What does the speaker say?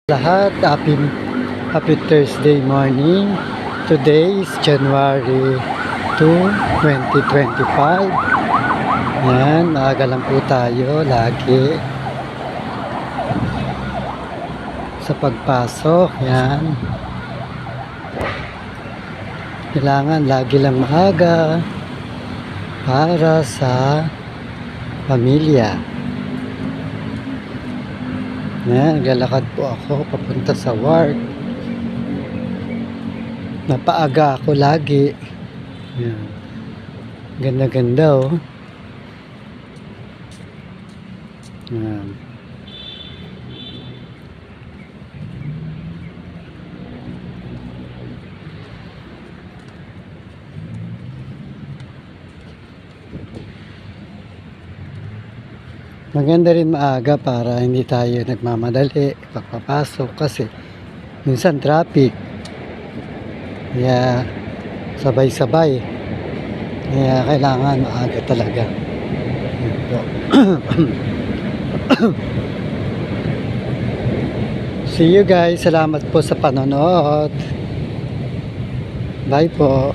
Lahat, happy Thursday morning. Today is January 2, 2025. Yan, maaga lang po tayo lagi sa pagpasok. Yan. Kailangan lagi lang maaga para sa pamilya. Yan, naglalakad po ako papunta sa work. Napaaga ako lagi. Yan. Ganda-ganda oh. Yan. Maganda rin maaga para hindi tayo nagmamadali pagpapasok kasi minsan traffic. Kaya sabay-sabay. Kaya kailangan maaga talaga. See you guys. Salamat po sa panonood. Bye po.